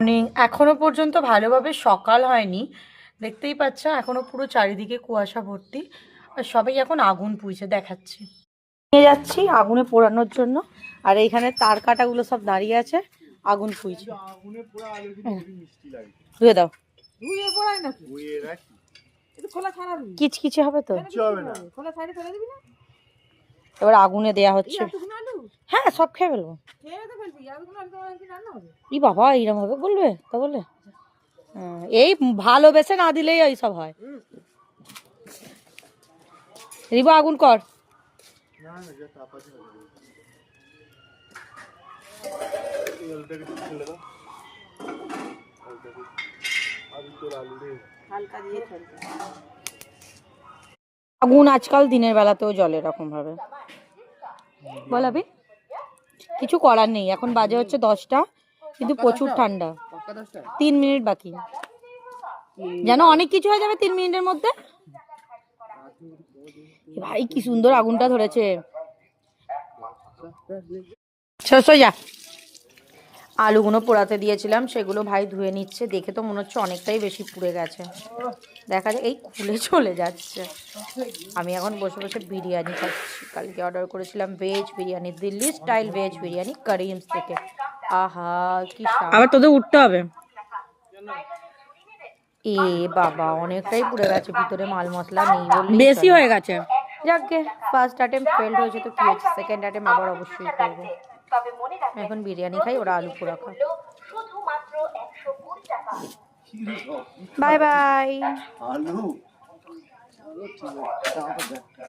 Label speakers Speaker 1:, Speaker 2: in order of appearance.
Speaker 1: Morning. এখনো পর্যন্ত ভালোভাবে সকাল হয়নি, দেখতেই পাচ্ছ এখনো পুরো চারিদিকে কুয়াশা ভর্তি। আর সবাই এখন আগুন পুড়ছে, দেখাচ্ছি। নিয়ে যাচ্ছি আগুনে পোড়ানোর জন্য। আর এইখানে তার কাটাগুলো সব দাঁড়িয়ে আছে, আগুন পুড়ছে। ধুয়ে দাও, কিচকিচে হবে তো। এবার আগুনে দেয়া হচ্ছে। হ্যাঁ, সব খেয়ে ফেলবো। ই বাবা, এইরকম হবে বলবে তা বলে? এই ভালোবেসে না দিলেই এইসব হয়। রিবা আগুন কর। আগুন আজকাল দিনের বেলাতেও জ্বলে এরকম ভাবে। বলাবি কিছু করার নেই, এখন বাজে হচ্ছে 10টা, কিন্তু প্রচুর ঠান্ডা। 3 মিনিট বাকি, যেন অনেক কিছু হয়ে যাবে 3 মিনিটের মধ্যে। ভাই কি সুন্দর আগুনটা ধরেছে। যা, আলুগুলো পোড়াতে দিয়েছিলাম, সেগুলো ভাই ধুয়ে নিচ্ছে। দেখে তো মনে হচ্ছে অনেকটাই বেশি পুড়ে গেছে। দেখা যায় এই খুলে চলে যাচ্ছে। আমি এখন বসে বসে বিরিয়ানি খাচ্ছি। কালকে অর্ডার করেছিলাম veg biryani, Delhi style veg biryani Karim's থেকে। আহা কি স্বাদ। আবার তোদের উঠতে হবে। এ বাবা, অনেকটাই পুড়ে গেছে, ভিতরে মাল মশলা নেই বললেই বেশি হয়ে গেছে। যাকে ফার্স্ট অ্যাটেম্প ফেল্ড হয়েছে তো কি হয়েছে, সেকেন্ড অ্যাটেম্প আবার অবশ্যই করবো। এখন বিরিয়ানি খাই, ওরা আলু পোড়া খায়। Bye bye.